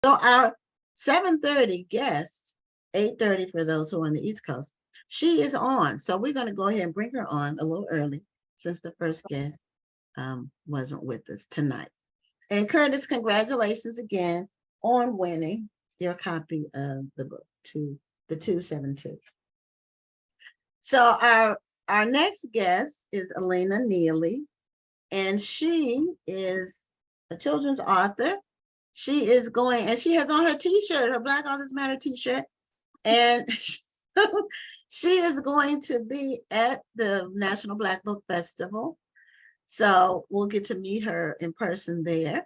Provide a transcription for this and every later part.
So our 7:30 guest, 8:30 for those who are on the East Coast, she is on. So we're going to go ahead and bring her on a little early since the first guest wasn't with us tonight. And Curtis, congratulations again on winning your copy of the book, the 272. So our next guest is Elena Neely, and she is a children's author. She is going, and she has on her t-shirt, her Black Authors Matter t-shirt, and she is going to be at the National Black Book Festival. So we'll get to meet her in person there.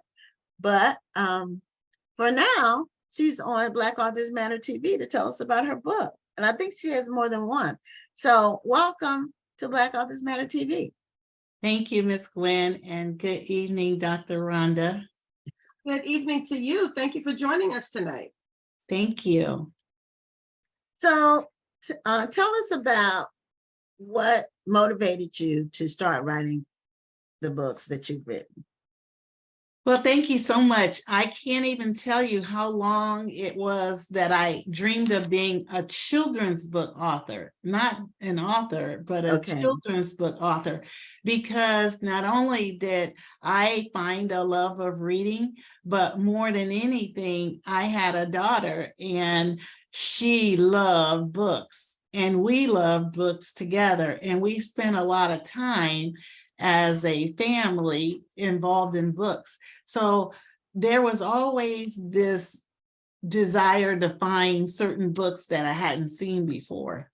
But for now, she's on Black Authors Matter TV to tell us about her book. And I think she has more than one. So welcome to Black Authors Matter TV. Thank you, Ms. Gwen, and good evening, Dr. Rhonda. Good evening to you. Thank you for joining us tonight. Thank you. So tell us about what motivated you to start writing the books that you've written. Well, thank you so much. I can't even tell you how long it was that I dreamed of being a children's book author, not an author, but a children's book author, because not only did I find a love of reading, but more than anything, I had a daughter and she loved books and we loved books together. And we spent a lot of time as a family involved in books. So there was always this desire to find certain books that I hadn't seen before.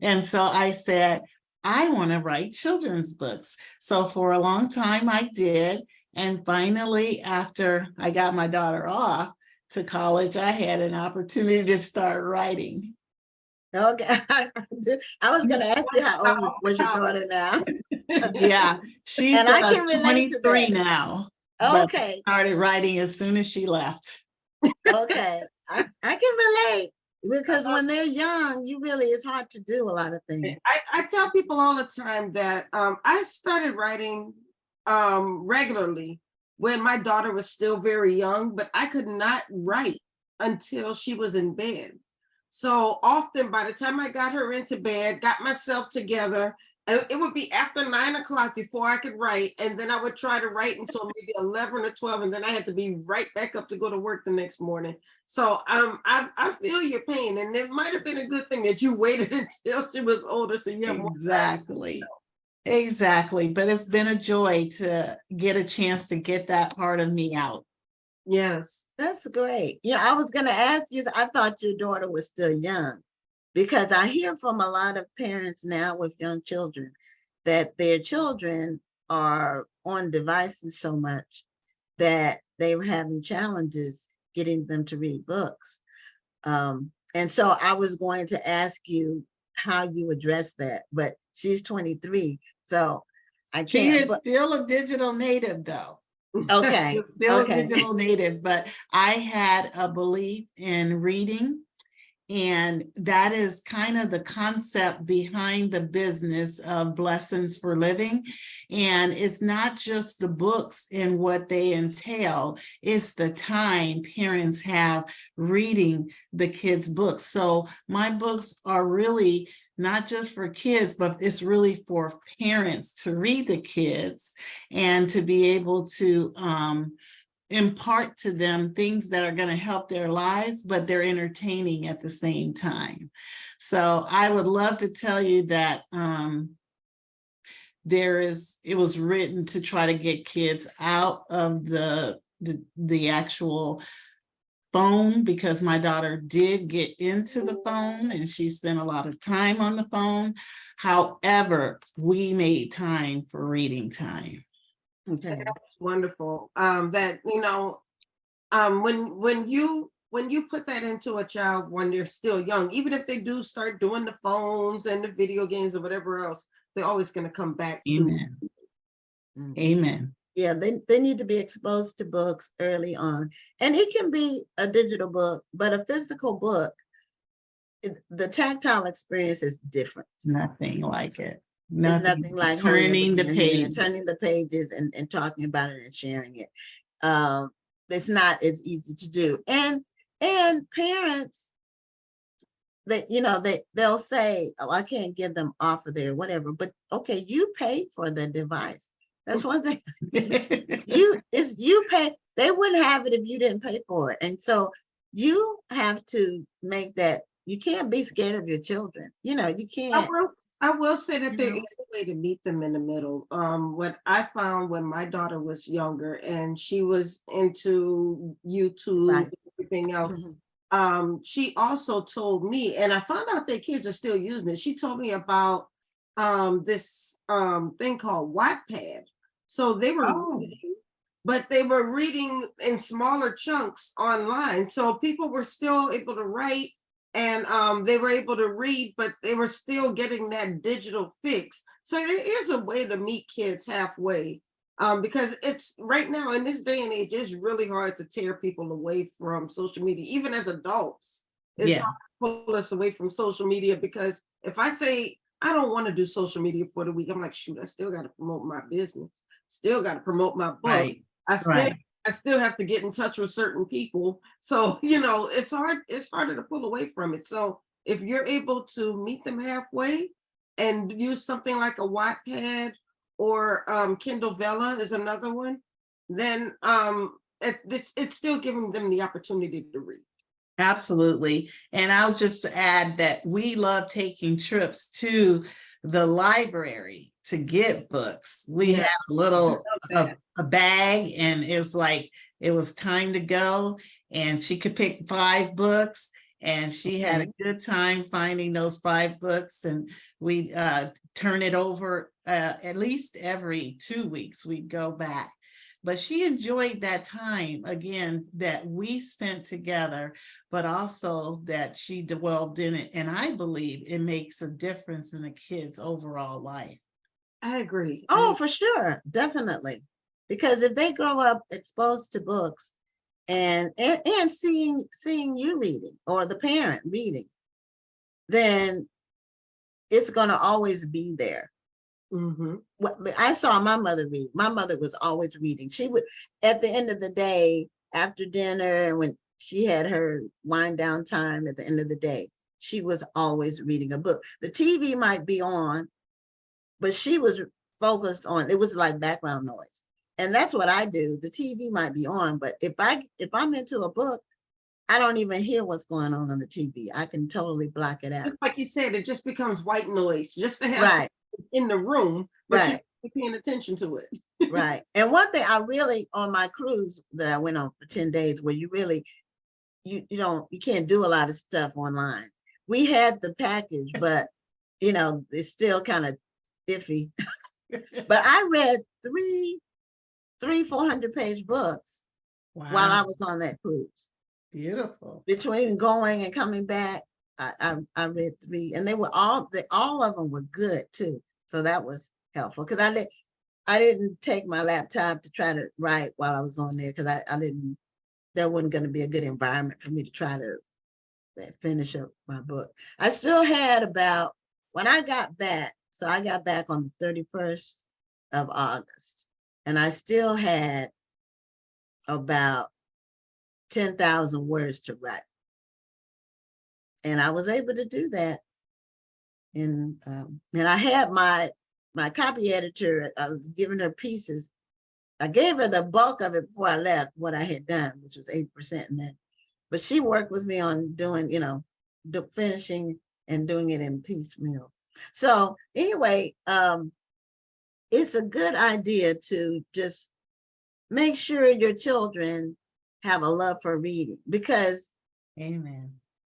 And so I said, I want to write children's books. So for a long time I did. And finally, after I got my daughter off to college, I had an opportunity to start writing. Okay, I was going to ask you how old was your daughter now? Yeah, she's and I can relate 23 to that. now. Okay. Started writing as soon as she left. Okay, I can relate because when they're young, it's hard to do a lot of things. I tell people all the time that I started writing regularly when my daughter was still very young, but I could not write until she was in bed. So often by the time I got her into bed, got myself together, it would be after 9 o'clock before I could write. And then I would try to write until maybe 11 or 12. And then I had to be right back up to go to work the next morning. So I feel your pain. And it might have been a good thing that you waited until she was older. So you have Exactly. Exactly. But it's been a joy to get a chance to get that part of me out. Yes. That's great. Yeah, I was going to ask you, I thought your daughter was still young, because I hear from a lot of parents now with young children that their children are on devices so much that they were having challenges getting them to read books. And so I was going to ask you how you address that, but she's 23, so I can't. She is still a digital native though. Okay. Still a digital native, but I had a belief in reading. And that is kind of the concept behind the business of Blessons for Living. And it's not just the books and what they entail, it's the time parents have reading the kids' books. So my books are really not just for kids, but it's really for parents to read the kids and to be able to impart to them things that are going to help their lives, but they're entertaining at the same time. So I would love to tell you that it was written to try to get kids out of the actual phone, because my daughter did get into the phone and she spent a lot of time on the phone. However, we made time for reading time. Okay. That's wonderful. That, when you put that into a child when they're still young, even if they do start doing the phones and the video games or whatever else, they're always going to come back. Amen. Amen. Yeah, they need to be exposed to books early on. And it can be a digital book, but a physical book, the tactile experience is different. Nothing like it. Nothing like turning the pages and talking about it and sharing it. it's not as easy to do. And parents, they'll say, oh, I can't get them off of there, whatever. But okay, you paid for the device. That's one thing. you pay. They wouldn't have it if you didn't pay for it. And so you have to make that. You can't be scared of your children. You can't. I will say that there know. is a way to meet them in the middle. What I found when my daughter was younger and she was into YouTube Right. and everything else, Mhm. she also told me, and I found out that kids are still using it. She told me about this thing called Wattpad. So they were Oh. reading, but they were reading in smaller chunks online. So people were still able to write and they were able to read, but they were still getting that digital fix. So there is a way to meet kids halfway. Because it's right now in this day and age, it's really hard to tear people away from social media, even as adults. It's Yeah. hard to pull us away from social media because if I say I don't want to do social media for the week, I'm like, shoot, I still got to promote my business, still got to promote my book. Right. I still have to get in touch with certain people. So, it's harder to pull away from it. So if you're able to meet them halfway and use something like a Wattpad or Kindle Vella is another one, then it's still giving them the opportunity to read. Absolutely. And I'll just add that we love taking trips to the library to get books. We had a little a bag, and it was like it was time to go, and she could pick 5 books, and she had a good time finding those 5 books, and we turn it over at least every 2 weeks. We'd go back. But she enjoyed that time, again, that we spent together, but also that she dwelled in it. And I believe it makes a difference in a kid's overall life. I agree. Oh, for sure. Definitely. Because if they grow up exposed to books and seeing you reading or the parent reading, then it's going to always be there. I saw my mother read. My mother was always reading. She would, at the end of the day, after dinner, when she had her wind down time at the end of the day, she was always reading a book. The TV might be on, but she was focused on, it was like background noise. And that's what I do. The TV might be on, but if I'm into a book, I don't even hear what's going on the TV. I can totally block it out. Just like you said, it just becomes white noise just to have right in the room, but right. you're paying attention to it. Right. And one thing I really, on my cruise that I went on for 10 days, where you really, you can't do a lot of stuff online. We had the package, but it's still kind of iffy. But I read 400-page books while I was on that cruise. Beautiful. Between going and coming back, I read 3, and they were all of them were good too. So that was helpful because I didn't take my laptop to try to write while I was on there because I didn't. That wasn't going to be a good environment for me to try to finish up my book. I still had about, when I got back, so I got back on the 31st of August, and I still had about 10,000 words to write. And I was able to do that. And I had my copy editor, I was giving her pieces. I gave her the bulk of it before I left, what I had done, which was 8%. And then, but she worked with me on doing, finishing and doing it in piecemeal. So anyway, it's a good idea to just make sure your children have a love for reading, because Amen.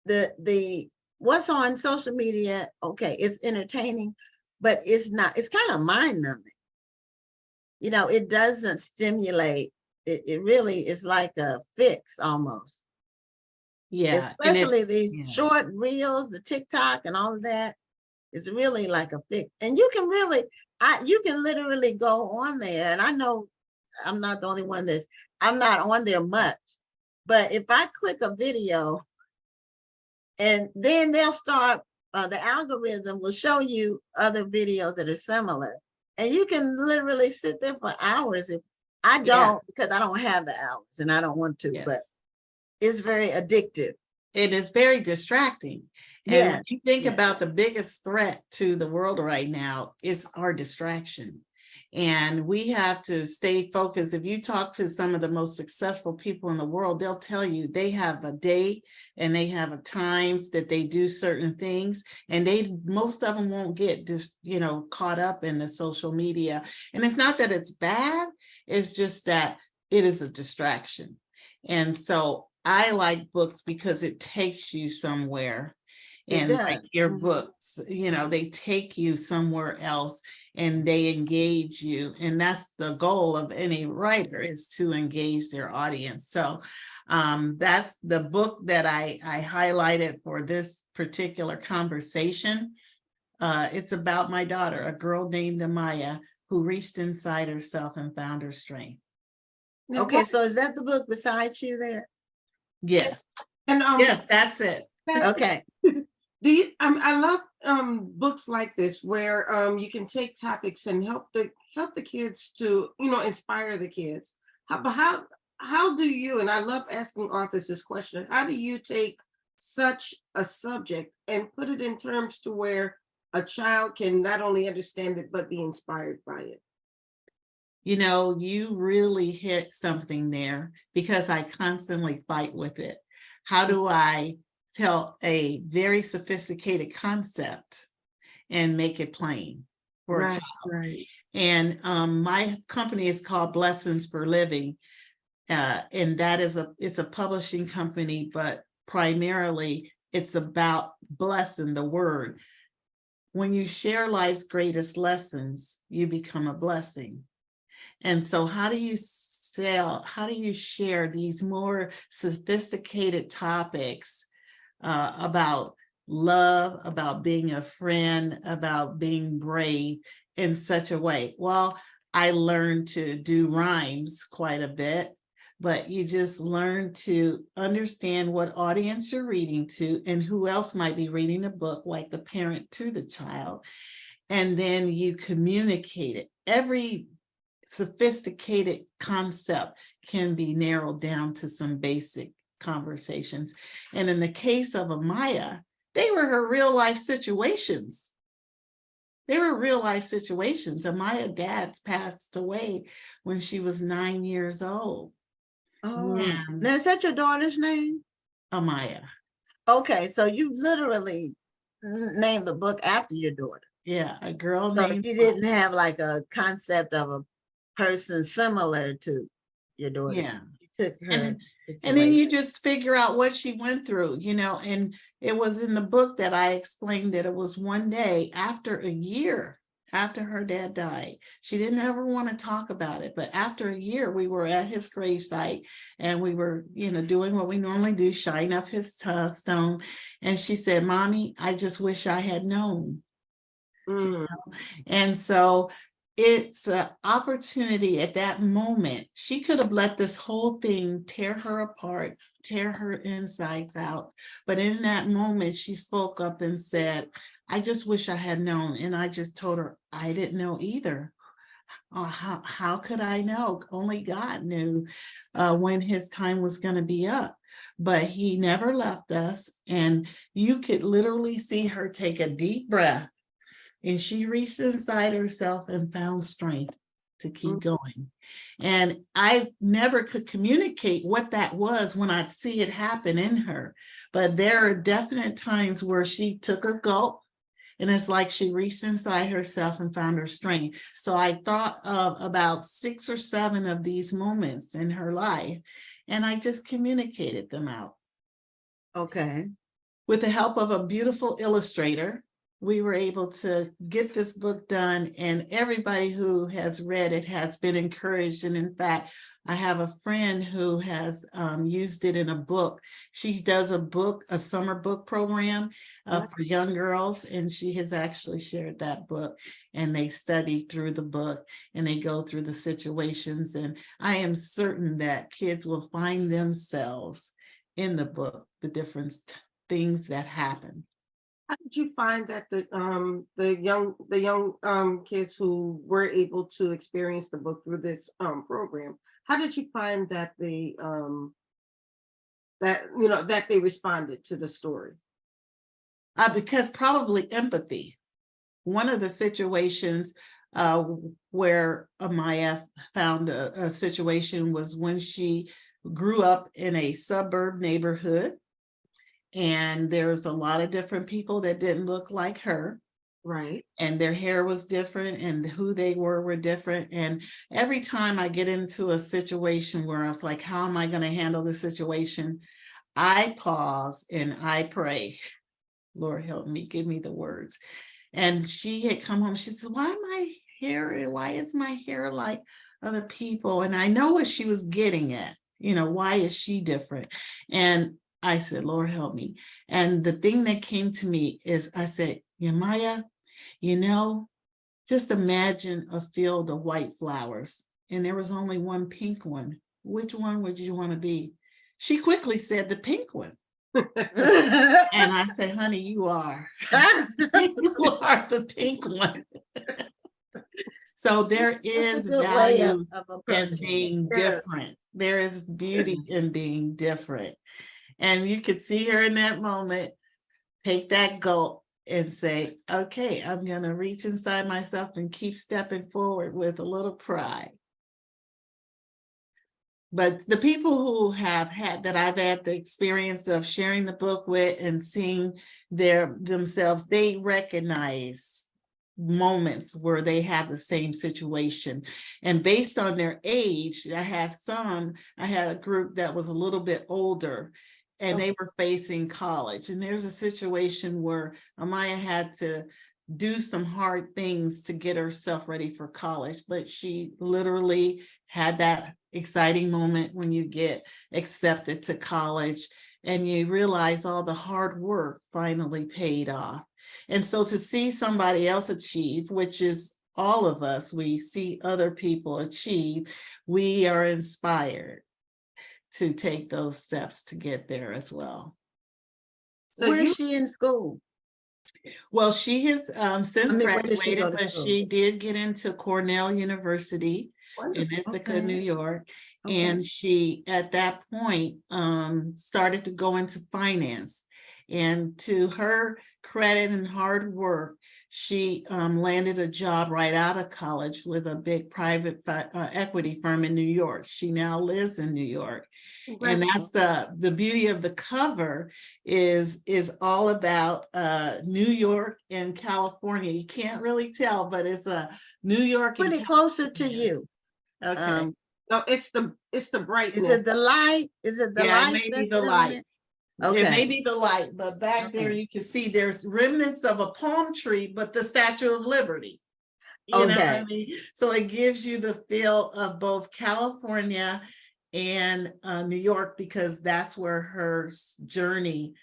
The what's on social media, okay, it's entertaining, but it's not, it's kind of mind numbing. It doesn't stimulate. It really is like a fix almost. Yeah. Especially these short reels, the TikTok and all of that is really like a fix. And you can literally go on there. And I know I'm not the only one I'm not on there much, but if I click a video, and then they'll start, the algorithm will show you other videos that are similar. And you can literally sit there for hours. I Yeah. don't because I don't have the hours and I don't want to, but Yes. it's very addictive. It is very distracting. And Yeah. when you think Yeah. about the biggest threat to the world right now, it's our distraction. And we have to stay focused. If you talk to some of the most successful people in the world, they'll tell you they have a day and they have a times that they do certain things, and most of them won't get just, caught up in the social media. And it's not that it's bad, it's just that it is a distraction. And so I like books because it takes you somewhere. It And like does. your Mhm. books, they take you somewhere else and they engage you. And that's the goal of any writer, is to engage their audience. So that's the book that I highlighted for this particular conversation. It's about my daughter, a girl named Amaya, who reached inside herself and found her strength. Now, Okay, so is that the book beside you there? Yes. And Yes, that's it. Okay. do you? I love books like this where you can take topics and help the kids to inspire the kids. How do you? And I love asking authors this question. How do you take such a subject and put it in terms to where a child can not only understand it but be inspired by it? You really hit something there, because I constantly fight with it. How do I tell a very sophisticated concept and make it plain for a Right, child? right. And my company is called Blessons for Living. And that is it's a publishing company, but primarily it's about blessing, the word. When you share life's greatest lessons, you become a blessing. And so how do you share these more sophisticated topics about love, about being a friend, about being brave in such a way? Well, I learned to do rhymes quite a bit, but you just learn to understand what audience you're reading to and who else might be reading the book, like the parent to the child. And then you communicate it. Every sophisticated concept can be narrowed down to some basic conversations. And in the case of Amaya, they were her real life situations. Amaya dad's passed away when she was 9 years old. Oh, And now is that your daughter's name? Amaya. Okay, so you literally named the book after your daughter. Yeah, a girl So named. you didn't have like a concept of a person similar to your daughter. Yeah. You took her And then situation. you just figure out what she went through, and it was in the book that I explained that it was one day after a year after her dad died. She didn't ever want to talk about it, but after a year, we were at his gravesite and we were, doing what we normally do, shine up his stone. And she said, "Mommy, I just wish I had known." Mm. And so it's an opportunity at that moment. She could have let this whole thing tear her apart, tear her insides out. But in that moment, she spoke up and said, "I just wish I had known." And I just told her, I didn't know either. How could I know? Only God knew when his time was going to be up. But he never left us. And you could literally see her take a deep breath. And she reached inside herself and found strength to keep going. And I never could communicate what that was when I'd see it happen in her. But there are definite times where she took a gulp, and it's like she reached inside herself and found her strength. So I thought of about 6 or 7 of these moments in her life, and I just communicated them out. Okay. With the help of a beautiful illustrator, we were able to get this book done, and everybody who has read it has been encouraged. And in fact, I have a friend who has used it in a book. She does a summer book program for young girls, and she has actually shared that book, and they study through the book and they go through the situations. And I am certain that kids will find themselves in the book, the different things that happen. How did you find that the young kids who were able to experience the book through this program, how did you find that that they responded to the story? Because probably empathy. One of the situations uh, where Amaya found a situation was when she grew up in a suburb neighborhood, and there's a lot of different people that didn't look like her, Right. and their hair was different, and who they were different. And every time I get into a situation where I was like, how am I going to handle this situation? I pause and I pray, Lord help me, give me the words. And she had come home. She said, why is my hair like other people? And I know what she was getting at. Why is she different? And I said, Lord help me. And the thing that came to me is I said, Maya, just imagine a field of white flowers and there was only one pink one. Which one would you want to be? She quickly said the pink one. And I say, honey, you are. You are the pink one. So there is value in being different. There is beauty in being different. And you could see her in that moment, take that gulp and say, okay, I'm going to reach inside myself and keep stepping forward with a little pride. But the people who have had that I've had the experience of sharing the book with and seeing themselves, they recognize moments where they have the same situation. And based on their age, I had a group that was a little bit older and they were facing college. And there's a situation where Amaya had to do some hard things to get herself ready for college, but she literally had that exciting moment when you get accepted to college and you realize all the hard work finally paid off. And so to see somebody else achieve, which is all of us, we see other people achieve, we are inspired to take those steps to get there as well. So where is she in school? Well, she has since graduated, but she did get into Cornell University in Ithaca, New York. And she, at that point, started to go into finance. And to her credit and hard work, she landed a job right out of college with a big private equity firm in New York. She now lives in New York. And that's the beauty of the cover is all about New York and California. You can't really tell, but it's a New York. Put it closer to you. Okay. No, it's the brightness. Is it the light? Is it the light? It may be the light. Okay. It may be the light, but back there you can see there's remnants of a palm tree, but the Statue of Liberty. You know what I mean? So it gives you the feel of both California and New York, because that's where her journey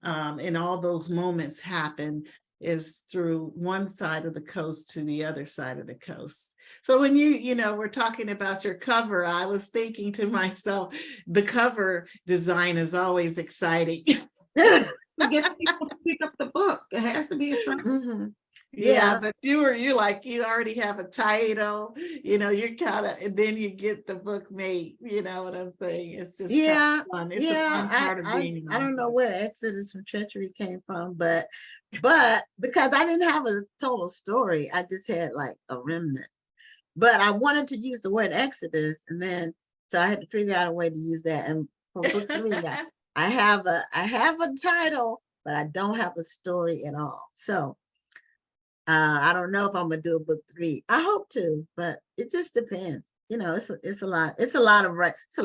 and all those moments happen, is through one side of the coast to the other side of the coast. So when we're talking about your cover, I was thinking to myself, the cover design is always exciting. To get people to pick up the book, it has to be attractive. Yeah, but you already have a title, you're kind of, and then you get the book made, you know what I'm saying? It's just fun. It's a fun part of being. I don't know where Exodus from Treachery came from, but because I didn't have a total story, I just had like a remnant. But I wanted to use the word Exodus, and then so I had to figure out a way to use that. And for book 3, I have a title, but I don't have a story at all. So I don't know if I'm gonna do a book 3. I hope to, but it just depends. It's a lot. It's a lot of words. It's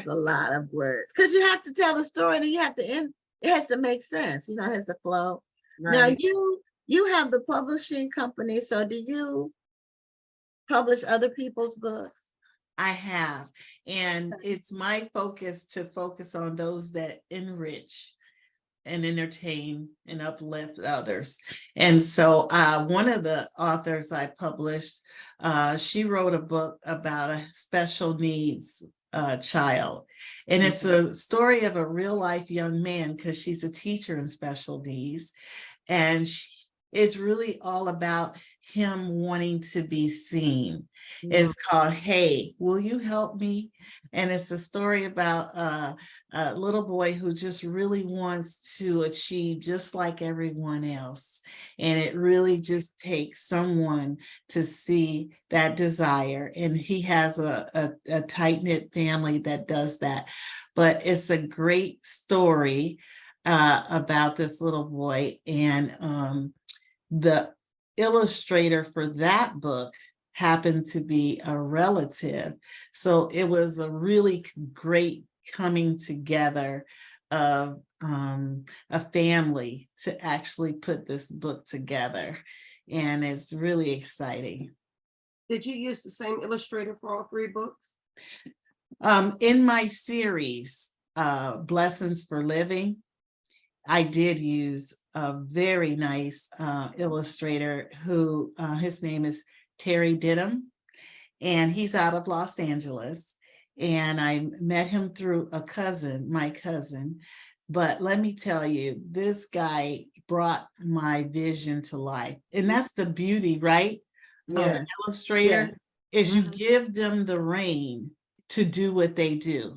a lot of words because you have to tell the story and you have to end. It has to make sense. It has to flow. Right. Now you have the publishing company, so do you publish other people's books? I have, and it's my focus to focus on those that enrich and entertain and uplift others. And so one of the authors I published, she wrote a book about a special needs child. And it's a story of a real life young man, because she's a teacher in special needs. And it's really all about him wanting to be seen. It's called Hey, Will You Help Me? And it's a story about a little boy who just really wants to achieve just like everyone else. And it really just takes someone to see that desire. And he has a tight-knit family that does that. But it's a great story about this little boy. And the illustrator for that book happened to be a relative. So it was a really great coming together of a family to actually put this book together. And it's really exciting. Did you use the same illustrator for all 3 books? In my series, Blessons for Living, I did use a very nice illustrator who his name is Terry Didham, and he's out of Los Angeles. And I met him through a cousin, my cousin. But let me tell you, this guy brought my vision to life. And that's the beauty, right? Of an illustrator, is you give them the rein to do what they do.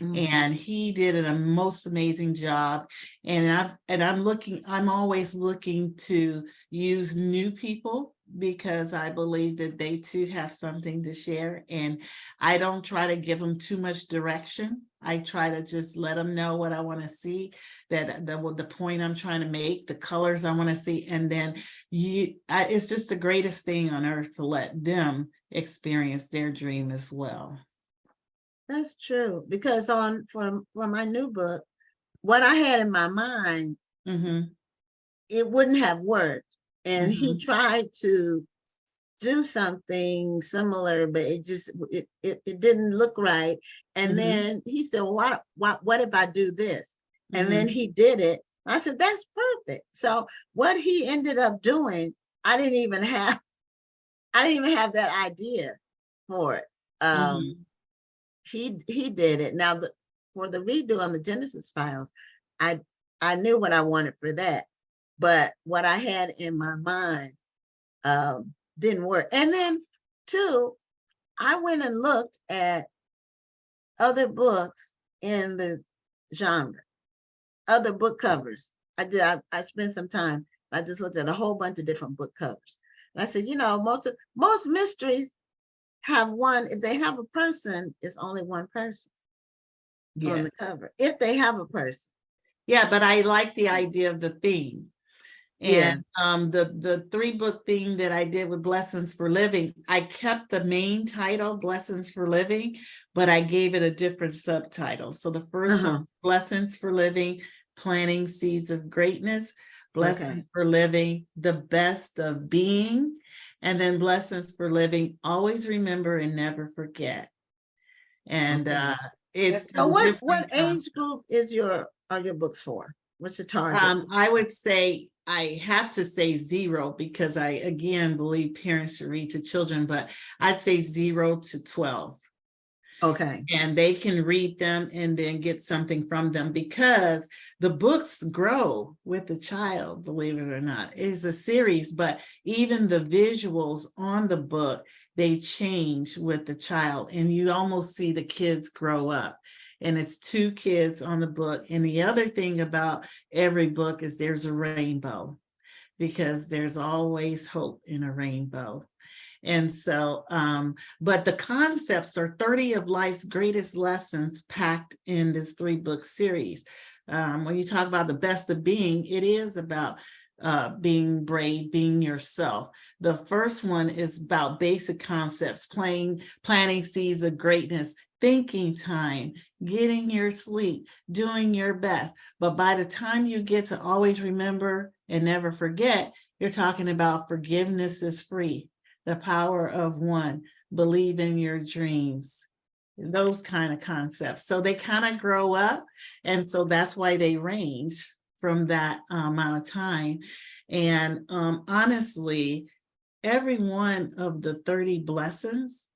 And he did a most amazing job. And I'm always looking to use new people, because I believe that they too have something to share. And I don't try to give them too much direction. I try to just let them know what I want to see, that the point I'm trying to make, the colors I want to see. And then it's just the greatest thing on earth to let them experience their dream as well. That's true, because for my new book, what I had in my mind, it wouldn't have worked. And he tried to do something similar, but it didn't look right. And then he said, well, what if I do this? And then he did it. I said, that's perfect. So what he ended up doing, I didn't even have that idea for it. He did it. Now for the redo on the Genesis files, I knew what I wanted for that, but what I had in my mind didn't work. And then too, I went and looked at other books in the genre, other book covers. I spent some time. I just looked at a whole bunch of different book covers. And I said, most mysteries have one. If they have a person, it's only one person on the cover, if they have a person. Yeah, but I like the idea of the theme. And the 3-book theme that I did with Blessings for Living, I kept the main title, Blessings for Living, but I gave it a different subtitle. So the first one, Blessings for Living, Planting Seeds of Greatness, Blessings for Living, The Best of Being, and then Blessings for Living, Always Remember and Never Forget. And it's so what age group are your books for? What's the target? I would say, I have to say 0, because I again believe parents should read to children, but I'd say 0 to 12. Okay. And they can read them and then get something from them, because the books grow with the child, believe it or not. It's a series, but even the visuals on the book, they change with the child, and you almost see the kids grow up. And it's 2 kids on the book. And the other thing about every book is there's a rainbow, because there's always hope in a rainbow. And so, but the concepts are 30 of life's greatest lessons packed in this 3-book series. When you talk about the best of being, it is about being brave, being yourself. The first one is about basic concepts, planting seeds of greatness, thinking time, getting your sleep, doing your best. But by the time you get to always remember and never forget, you're talking about forgiveness is free, the power of one, believe in your dreams, those kind of concepts. So they kind of grow up. And so that's why they range from that amount of time. And honestly, every one of the 30 blessings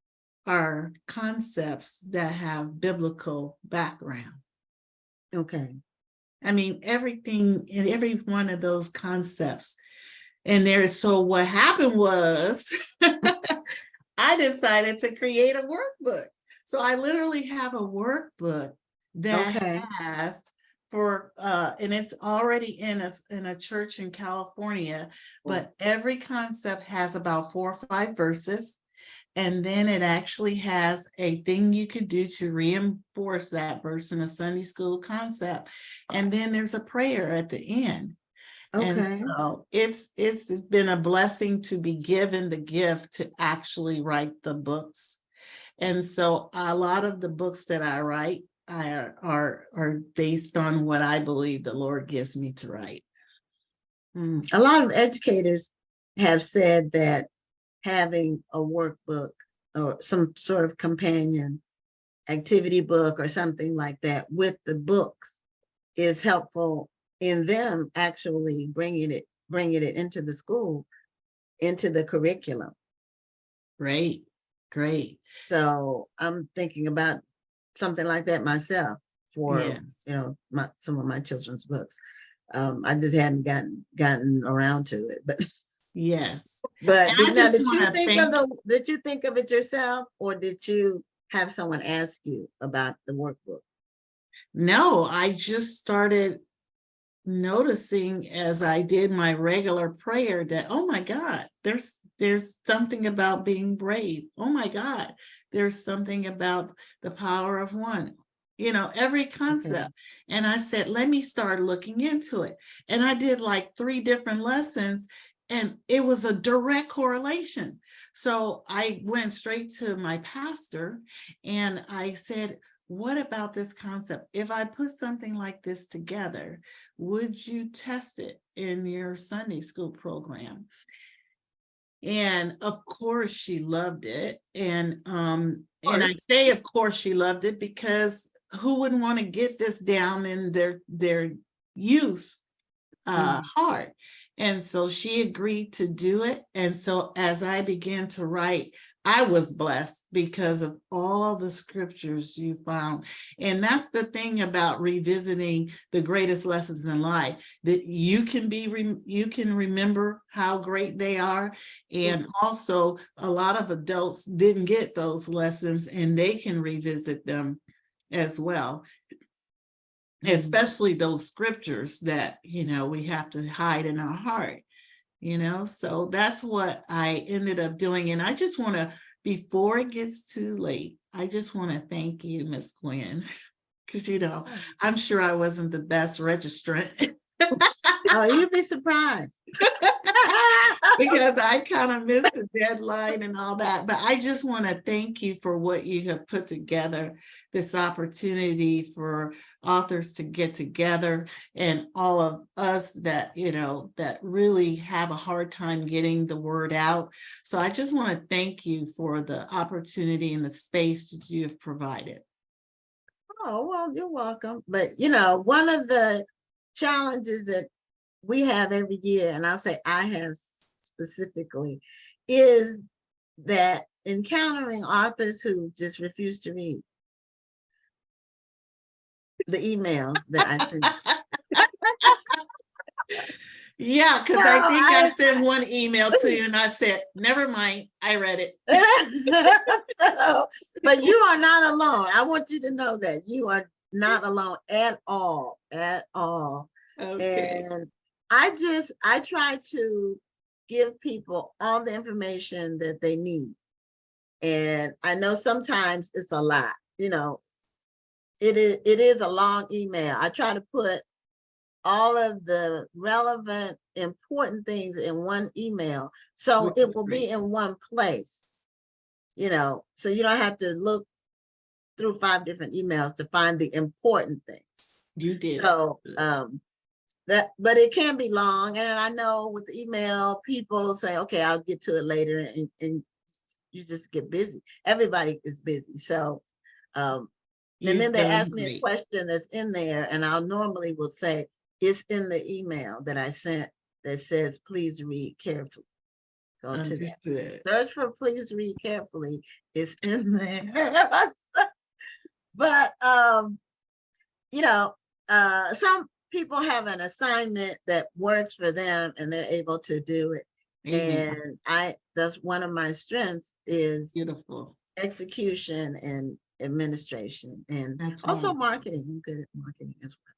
are concepts that have biblical background. Okay. I mean, everything in every one of those concepts. And so what happened was I decided to create a workbook. So I literally have a workbook that Okay. has and it's already in a church in California, but every concept has about 4 or 5 verses. And then it actually has a thing you could do to reinforce that verse in a Sunday school concept. And then there's a prayer at the end. And Okay. so it's been a blessing to be given the gift to actually write the books. And so a lot of the books that I write are based on what I believe the Lord gives me to write. A lot of educators have said that having a workbook or some sort of companion activity book or something like that with the books is helpful in them actually bringing it into the school, into the curriculum. Great. So I'm thinking about something like that myself for, Yes. some of my children's books. I just hadn't gotten around to it, but Yes. but And did you think of it yourself, or did you have someone ask you about the workbook? No, I just started noticing as I did my regular prayer that, oh my God, there's something about being brave. Oh my God, there's something about the power of one, every concept. Okay. And I said, let me start looking into it. And I did like 3 different lessons, and it was a direct correlation. So I went straight to my pastor and I said, what about this concept? If I put something like this together, would you test it in your Sunday school program? And of course she loved it. And I say, of course she loved it, because who wouldn't want to get this down in their youth heart? And so she agreed to do it. And so as I began to write, I was blessed because of all the scriptures you found. And that's the thing about revisiting the greatest lessons in life, that you can remember how great they are. And also a lot of adults didn't get those lessons, and they can revisit them as well. Especially those scriptures that, we have to hide in our heart, so that's what I ended up doing. And I just want to, before it gets too late, I just want to thank you, Miss Gwen, because, I'm sure I wasn't the best registrant. Oh, you'd be surprised. Because I kind of missed the deadline and all that. But I just want to thank you for what you have put together, this opportunity for authors to get together, and all of us that, that really have a hard time getting the word out. So I just want to thank you for the opportunity and the space that you have provided. Oh, well, you're welcome. But, one of the challenges that we have every year, and I'll say I have specifically, is that encountering authors who just refuse to read the emails that I send. Yeah, because I think I sent one email to you and I said, never mind, I read it. But you are not alone. I want you to know that you are not alone at all, Okay. And I try to give people all the information that they need. And I know sometimes it's a lot, it is a long email. I try to put all of the relevant, important things in one email, so Which it is will great. be in one place, so you don't have to look through 5 different emails to find the important things. You did. So but it can be long, and I know with the email, people say, okay, I'll get to it later, and you just get busy. Everybody is busy. So and then they ask me a question that's in there, and I'll normally will say, it's in the email that I sent that says, please read carefully. Go to that. Understood. Search for Please Read Carefully. It's in there. But you know, some people have an assignment that works for them and they're able to do it. Amen. And that's one of my strengths is Beautiful. execution and administration, and That's also wonderful. marketing. I'm good at marketing as well.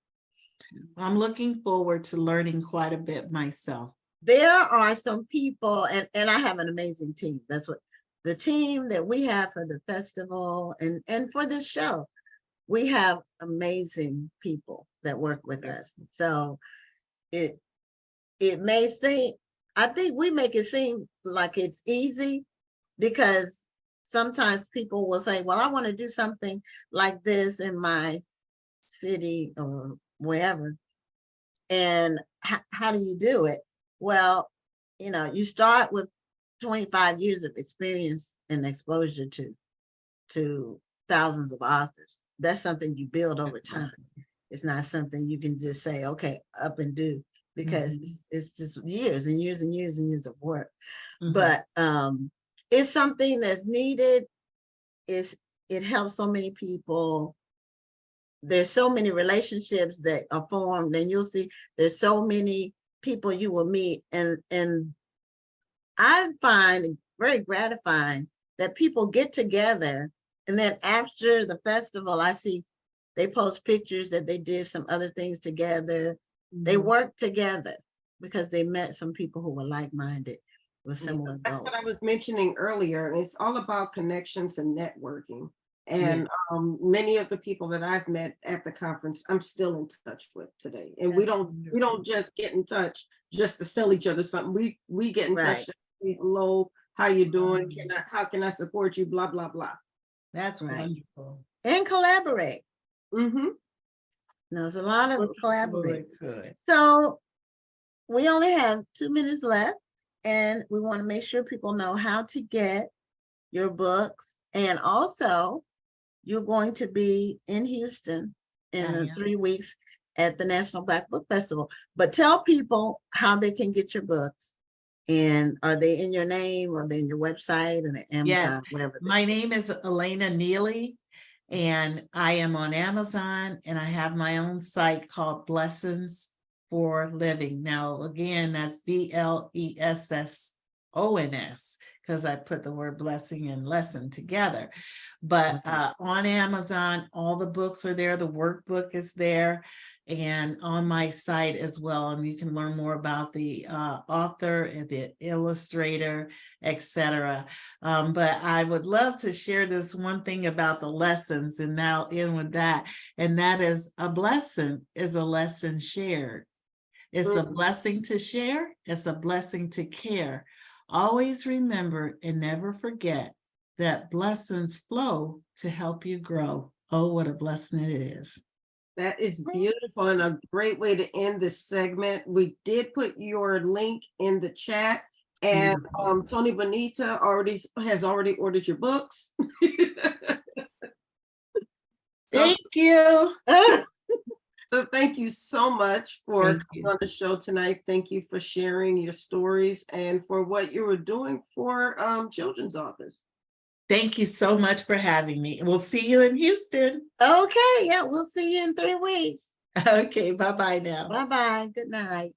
I'm looking forward to learning quite a bit myself. There are some people, and I have an amazing team. That's what the team that we have for the festival and for this show, we have amazing people that work with us. So it may seem, I think we make it seem like it's easy, because sometimes people will say, well, I want to do something like this in my city or wherever. And how do you do it? Well, you start with 25 years of experience and exposure to thousands of authors. That's something you build over time. It's not something you can just say, okay, up and do, because it's just years and years and years and years of work. But it's something that's needed. It helps so many people. There's so many relationships that are formed, and you'll see there's so many people you will meet, and I find it very gratifying that people get together, and then after the festival, I see they post pictures that they did some other things together. They work together because they met some people who were like-minded with similar That's goals. what I was mentioning earlier. It's all about connections and networking. And many of the people that I've met at the conference, I'm still in touch with today. And we don't just get in touch just to sell each other something. We get in touch. Hello, how you doing? How can I support you? Blah blah blah. That's wonderful. And collaborate. There's a lot of collaborating. So we only have 2 minutes left, and we want to make sure people know how to get your books. And also, you're going to be in Houston in 3 weeks at the National Black Book Festival. But tell people how they can get your books. And are they in your name, or are they in your website and the Amazon, wherever? My name is Elena Neely, and I am on Amazon, and I have my own site called Blessons for Living. Now, again, that's BLESSONS, because I put the word blessing and lesson together. But on Amazon, all the books are there. The workbook is there, and on my site as well. And you can learn more about the author and the illustrator, etc. But I would love to share this one thing about the lessons, and now in with that. And that is, a blessing is a lesson shared. It's a blessing to share. It's a blessing to care. Always remember and never forget that blessings flow to help you grow. Oh, what a blessing it is. That is beautiful, and a great way to end this segment. We did put your link in the chat, and Tony Bonita has already ordered your books. Thank you. So thank you so much for coming on the show tonight. Thank you for sharing your stories and for what you were doing for children's authors. Thank you so much for having me. We'll see you in Houston. Okay, yeah, we'll see you in 3 weeks. Okay, bye-bye now. Bye-bye. Good night.